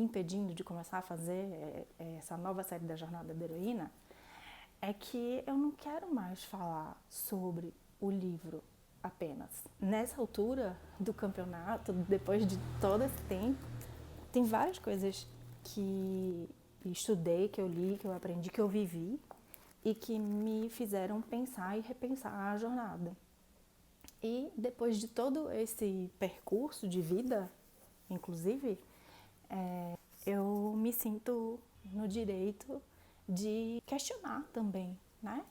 impedindo de começar a fazer essa nova série da Jornada da Heroína é que eu não quero mais falar sobre o livro apenas. Nessa altura do campeonato, depois de todo esse tempo, tem várias coisas que estudei, que eu li, que eu aprendi, que eu vivi e que me fizeram pensar e repensar a jornada. E depois de todo esse percurso de vida, inclusive, eu me sinto no direito de questionar também, né?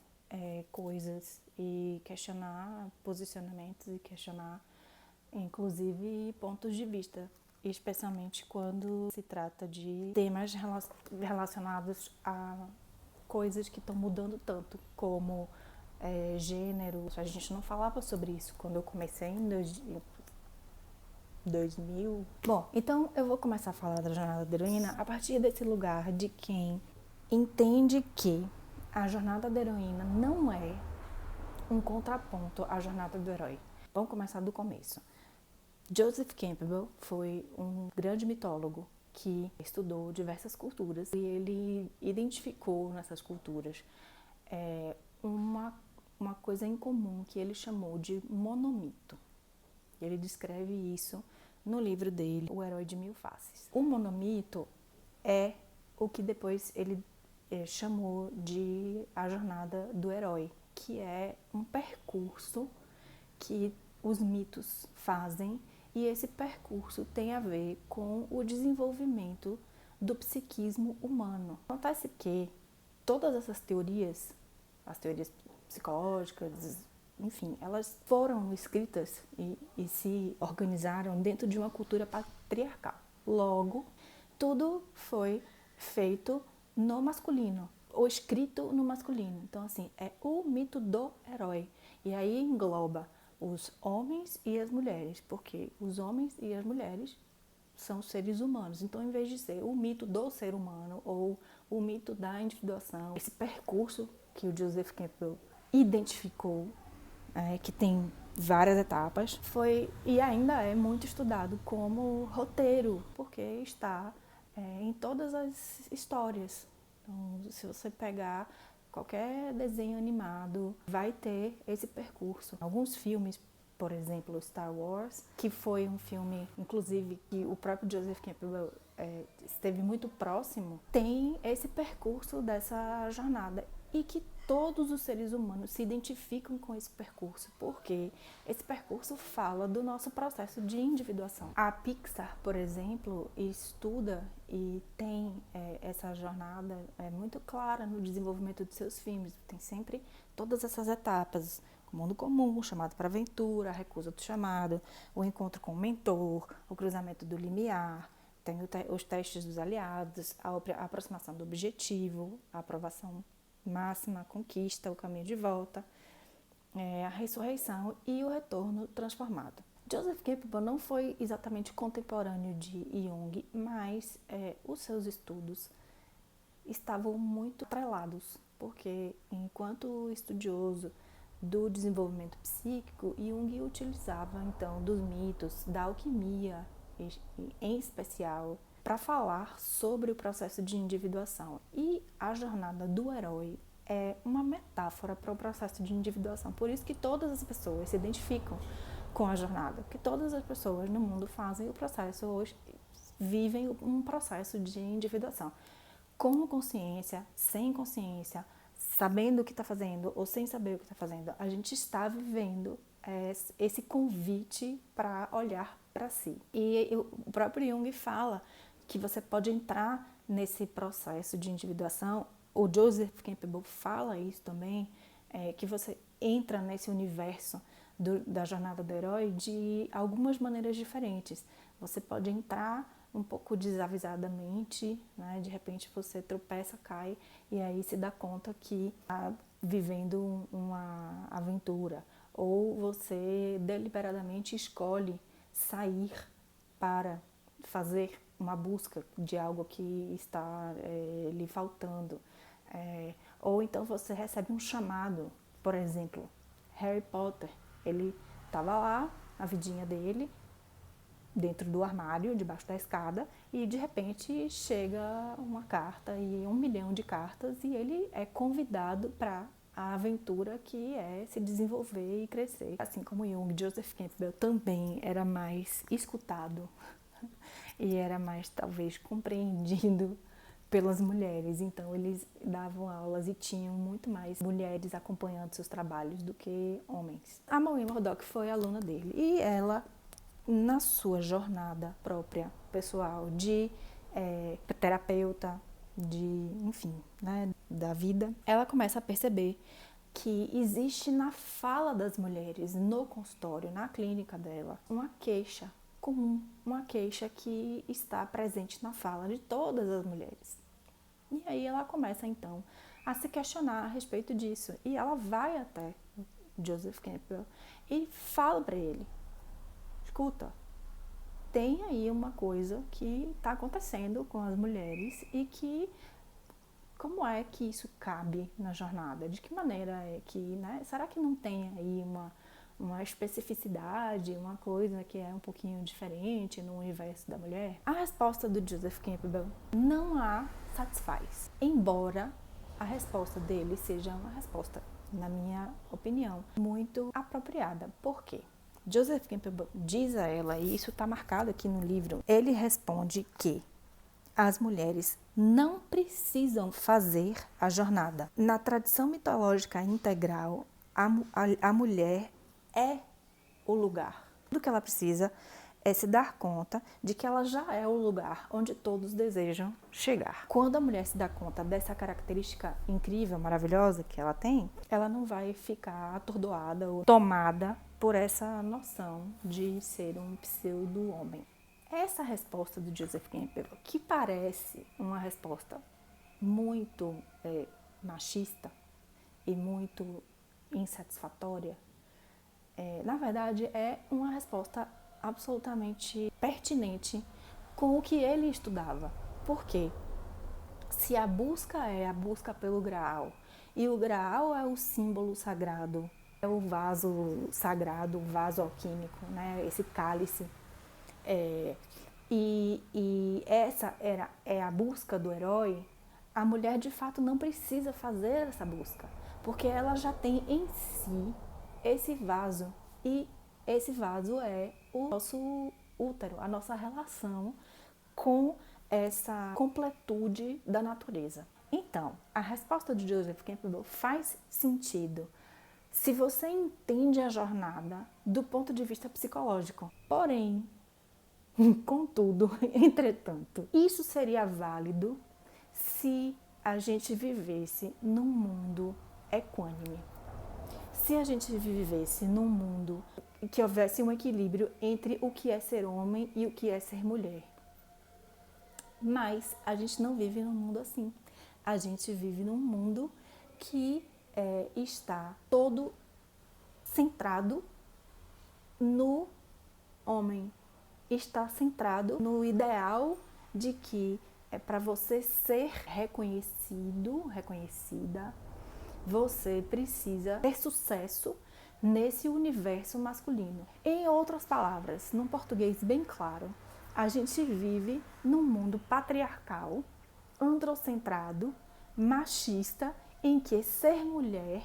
Coisas e questionar posicionamentos e questionar, inclusive, pontos de vista, especialmente quando se trata de temas relacionados a coisas que estão mudando tanto, como gênero. A gente não falava sobre isso quando eu comecei em 2000. Bom, então eu vou começar a falar da Jornada da Heroína a partir desse lugar de quem entende que a Jornada da Heroína não é um contraponto à Jornada do Herói. Vamos começar do começo. Joseph Campbell foi um grande mitólogo que estudou diversas culturas e ele identificou nessas culturas uma coisa em comum que ele chamou de monomito. Ele descreve isso no livro dele, O Herói de Mil Faces. O monomito é o que depois ele chamou de a jornada do herói, que é um percurso que os mitos fazem, e esse percurso tem a ver com o desenvolvimento do psiquismo humano. Acontece que todas essas teorias, as teorias psicológicas, enfim, elas foram escritas e se organizaram dentro de uma cultura patriarcal. Logo, tudo foi feito no masculino, ou escrito no masculino. Então, assim, é o mito do herói. E aí engloba os homens e as mulheres, porque os homens e as mulheres são seres humanos. Então, em vez de ser o mito do ser humano ou o mito da individuação, esse percurso que o Joseph Campbell identificou, que tem várias etapas, foi e ainda é muito estudado como roteiro, porque está em todas as histórias. Então, se você pegar qualquer desenho animado, vai ter esse percurso. Alguns filmes, por exemplo, Star Wars, que foi um filme, inclusive, que o próprio Joseph Campbell esteve muito próximo, tem esse percurso dessa jornada e que todos os seres humanos se identificam com esse percurso, porque esse percurso fala do nosso processo de individuação. A Pixar, por exemplo, estuda e tem essa jornada muito clara no desenvolvimento de seus filmes. Tem sempre todas essas etapas: o mundo comum, o chamado para a aventura, a recusa do chamado, o encontro com o mentor, o cruzamento do limiar, tem os testes dos aliados, a aproximação do objetivo, a aprovação máxima, a conquista, o caminho de volta, a ressurreição e o retorno transformado. Joseph Campbell não foi exatamente contemporâneo de Jung, mas os seus estudos estavam muito atrelados, porque enquanto estudioso do desenvolvimento psíquico, Jung utilizava então dos mitos, da alquimia em especial, para falar sobre o processo de individuação. E a jornada do herói é uma metáfora para o processo de individuação. Por isso que todas as pessoas se identificam com a jornada, que todas as pessoas no mundo fazem o processo hoje, vivem um processo de individuação. Com consciência, sem consciência, sabendo o que está fazendo ou sem saber o que está fazendo, a gente está vivendo esse convite para olhar para si. E o próprio Jung fala que você pode entrar nesse processo de individuação. O Joseph Campbell fala isso também, que você entra nesse universo da jornada do herói de algumas maneiras diferentes. Você pode entrar um pouco desavisadamente, né? De repente você tropeça, cai e aí se dá conta que está vivendo uma aventura. Ou você deliberadamente escolhe sair para fazer uma busca de algo que está lhe faltando. Ou então você recebe um chamado. Por exemplo, Harry Potter, ele estava lá, a vidinha dele, dentro do armário, debaixo da escada, e de repente chega uma carta e 1 milhão de cartas e ele é convidado para a aventura que é se desenvolver e crescer. Assim como Jung, Joseph Campbell também era mais escutado e era mais talvez compreendido pelas mulheres, então eles davam aulas e tinham muito mais mulheres acompanhando seus trabalhos do que homens. A Maureen Murdock foi aluna dele e ela, na sua jornada própria, pessoal, de terapeuta, enfim, né, da vida, ela começa a perceber que existe na fala das mulheres, no consultório, na clínica dela, uma queixa comum, uma queixa que está presente na fala de todas as mulheres. E aí ela começa, então, a se questionar a respeito disso. E ela vai até Joseph Campbell e fala para ele: escuta, tem aí uma coisa que está acontecendo com as mulheres e que, como é que isso cabe na jornada? De que maneira é que, né? Será que não tem aí uma especificidade, uma coisa que é um pouquinho diferente no universo da mulher? A resposta do Joseph Campbell não a satisfaz, embora a resposta dele seja uma resposta, na minha opinião, muito apropriada. Por quê? Joseph Campbell diz a ela, e isso está marcado aqui no livro, ele responde que as mulheres não precisam fazer a jornada. Na tradição mitológica integral, a mulher é o lugar. Tudo que ela precisa é se dar conta de que ela já é o lugar onde todos desejam chegar. Quando a mulher se dá conta dessa característica incrível, maravilhosa que ela tem, ela não vai ficar atordoada ou tomada por essa noção de ser um pseudo-homem. Essa resposta do Joseph Campbell, que parece uma resposta muito machista e muito insatisfatória, na verdade é uma resposta absolutamente pertinente com o que ele estudava. Por quê? Se a busca é a busca pelo Graal, e o Graal é o símbolo sagrado, é o vaso sagrado, o vaso alquímico, né? Esse cálice, e essa é a busca do herói, a mulher de fato não precisa fazer essa busca, porque ela já tem em si esse vaso, e esse vaso é o nosso útero, a nossa relação com essa completude da natureza. Então, a resposta de Joseph Campbell faz sentido se você entende a jornada do ponto de vista psicológico. Porém, contudo, entretanto, isso seria válido se a gente vivesse num mundo equânime. Se a gente vivesse num mundo que houvesse um equilíbrio entre o que é ser homem e o que é ser mulher. Mas a gente não vive num mundo assim. A gente vive num mundo que está todo centrado no homem. Está centrado no ideal de que para você ser reconhecido, reconhecida, você precisa ter sucesso nesse universo masculino. Em outras palavras, num português bem claro, a gente vive num mundo patriarcal, androcentrado, machista, em que ser mulher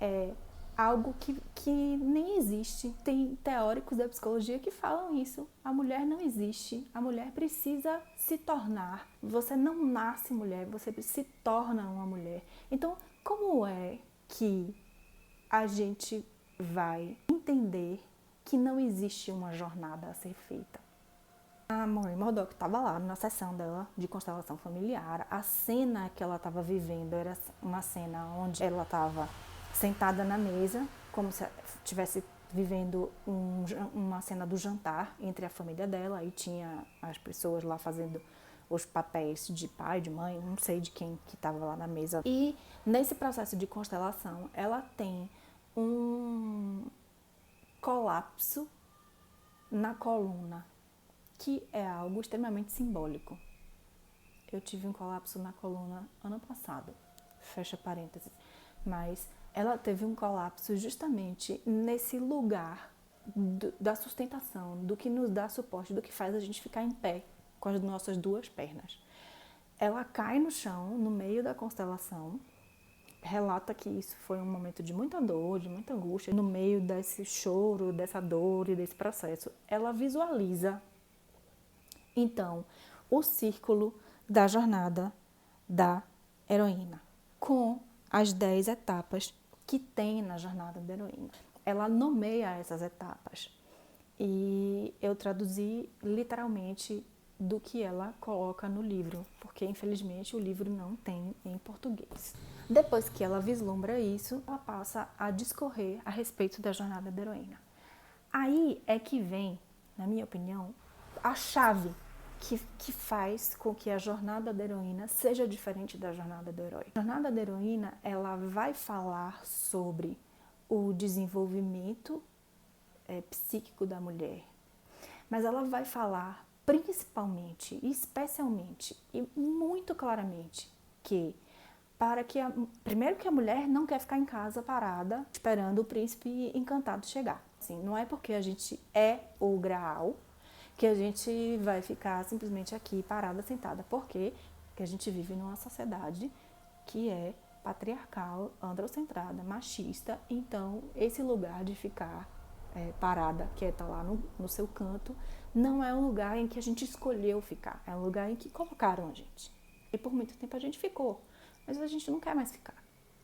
é algo que nem existe. Tem teóricos da psicologia que falam isso. A mulher não existe. A mulher precisa se tornar. Você não nasce mulher, você se torna uma mulher. Então, como é que a gente vai entender que não existe uma jornada a ser feita? A Maureen Murdock estava lá na sessão dela de constelação familiar. A cena que ela estava vivendo era uma cena onde ela estava sentada na mesa, como se estivesse vivendo uma cena do jantar entre a família dela, e tinha as pessoas lá fazendo os papéis de pai, de mãe, não sei de quem que estava lá na mesa. E nesse processo de constelação, ela tem um colapso na coluna, que é algo extremamente simbólico. Eu tive um colapso na coluna ano passado, fecha parênteses, mas ela teve um colapso justamente nesse lugar da sustentação, do que nos dá suporte, do que faz a gente ficar em pé com as nossas duas pernas. Ela cai no chão, no meio da constelação, relata que isso foi um momento de muita dor, de muita angústia. No meio desse choro, dessa dor e desse processo, ela visualiza, então, o círculo da jornada da heroína, com as 10 etapas que tem na jornada da heroína. Ela nomeia essas etapas e eu traduzi literalmente do que ela coloca no livro, porque infelizmente o livro não tem em português. Depois que ela vislumbra isso, ela passa a discorrer a respeito da jornada da heroína. Aí é que vem, na minha opinião, a chave que faz com que a jornada da heroína seja diferente da jornada do herói. A jornada da heroína, ela vai falar sobre o desenvolvimento psíquico da mulher, mas ela vai falar principalmente, especialmente e muito claramente que primeiro que a mulher não quer ficar em casa parada esperando o príncipe encantado chegar. Assim, não é porque a gente é o Graal que a gente vai ficar simplesmente aqui parada, sentada. Por quê? Porque a gente vive numa sociedade que é patriarcal, androcentrada, machista. Então, esse lugar de ficar parada, quieta lá no seu canto, não é um lugar em que a gente escolheu ficar. É um lugar em que colocaram a gente. E por muito tempo a gente ficou, mas a gente não quer mais ficar.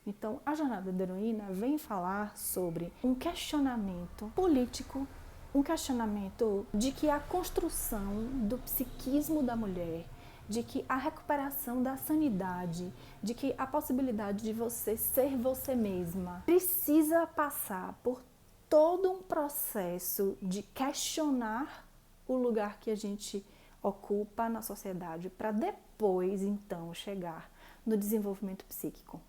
Então, a jornada da heroína vem falar sobre um questionamento político, um questionamento de que a construção do psiquismo da mulher, de que a recuperação da sanidade, de que a possibilidade de você ser você mesma precisa passar por todo um processo de questionar o lugar que a gente ocupa na sociedade para depois, então, chegar no desenvolvimento psíquico.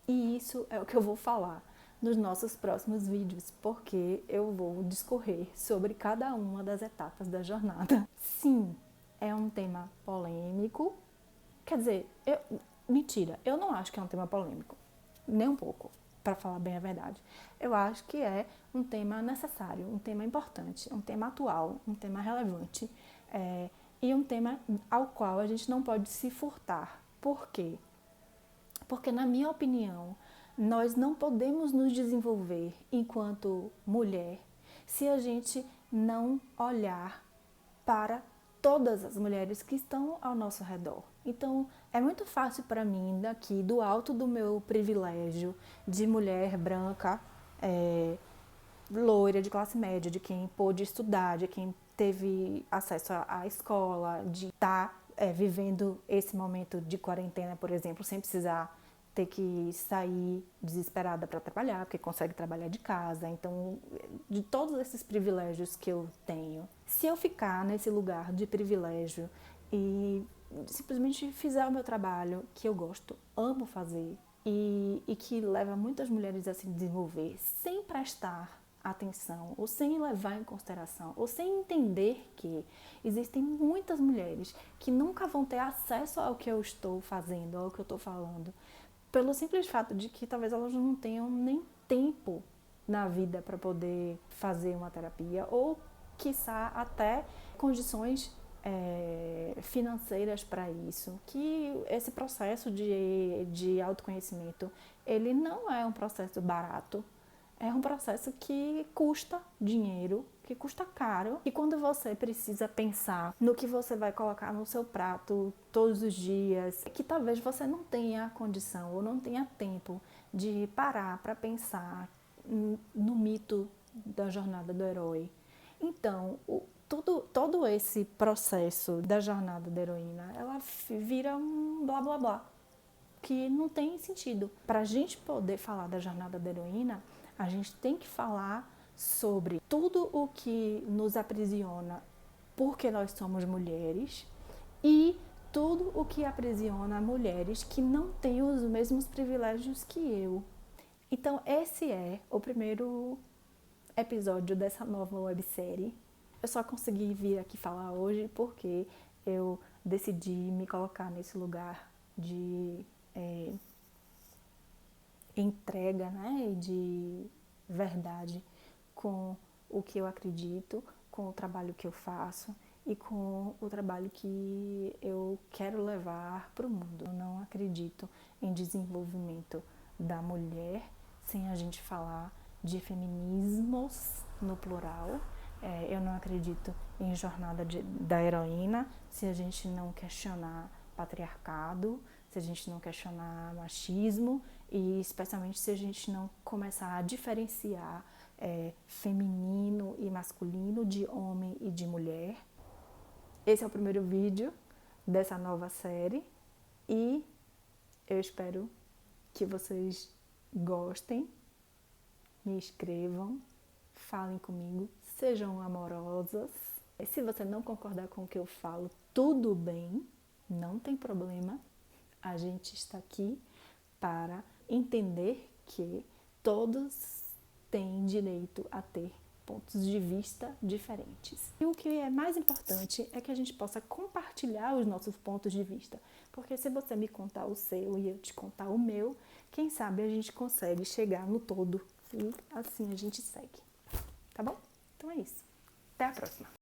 E isso é o que eu vou falar nos nossos próximos vídeos, porque eu vou discorrer sobre cada uma das etapas da jornada. Sim, é um tema polêmico. Quer dizer, mentira, eu não acho que é um tema polêmico, nem um pouco, para falar bem a verdade. Eu acho que é um tema necessário, um tema importante, um tema atual, um tema relevante, e um tema ao qual a gente não pode se furtar. Por quê? Porque, na minha opinião, nós não podemos nos desenvolver enquanto mulher se a gente não olhar para todas as mulheres que estão ao nosso redor. Então, é muito fácil para mim, daqui do alto do meu privilégio de mulher branca, loira, de classe média, de quem pôde estudar, de quem teve acesso à escola, de estar vivendo esse momento de quarentena, por exemplo, sem precisar ter que sair desesperada para trabalhar, porque consegue trabalhar de casa. Então, de todos esses privilégios que eu tenho, se eu ficar nesse lugar de privilégio e simplesmente fizer o meu trabalho, que eu gosto, amo fazer, e que leva muitas mulheres a se desenvolver, sem prestar atenção, ou sem levar em consideração, ou sem entender que existem muitas mulheres que nunca vão ter acesso ao que eu estou fazendo, ao que eu estou falando, pelo simples fato de que talvez elas não tenham nem tempo na vida para poder fazer uma terapia, ou, quiçá, até condições financeiras para isso, que esse processo de autoconhecimento, ele não é um processo barato, é um processo que custa dinheiro, que custa caro, e quando você precisa pensar no que você vai colocar no seu prato todos os dias, que talvez você não tenha condição ou não tenha tempo de parar para pensar no mito da jornada do herói. Então, todo esse processo da jornada da heroína, ela vira um blá blá blá, que não tem sentido. Para a gente poder falar da jornada da heroína, a gente tem que falar sobre tudo o que nos aprisiona porque nós somos mulheres e tudo o que aprisiona mulheres que não têm os mesmos privilégios que eu. Então, esse é o primeiro episódio dessa nova websérie. Eu só consegui vir aqui falar hoje porque eu decidi me colocar nesse lugar de entrega, né, e de verdade com o que eu acredito, com o trabalho que eu faço e com o trabalho que eu quero levar para o mundo. Eu não acredito em desenvolvimento da mulher sem a gente falar de feminismos no plural. Eu não acredito em jornada da heroína se a gente não questionar patriarcado, se a gente não questionar machismo e especialmente se a gente não começar a diferenciar feminino e masculino, de homem e de mulher. Esse é o primeiro vídeo dessa nova série e eu espero que vocês gostem, me escrevam, falem comigo, sejam amorosas. Se você não concordar com o que eu falo, tudo bem, não tem problema. A gente está aqui para entender que todos têm direito a ter pontos de vista diferentes. E o que é mais importante é que a gente possa compartilhar os nossos pontos de vista, porque se você me contar o seu e eu te contar o meu, quem sabe a gente consegue chegar no todo e assim a gente segue, tá bom? Então é isso. Até a próxima!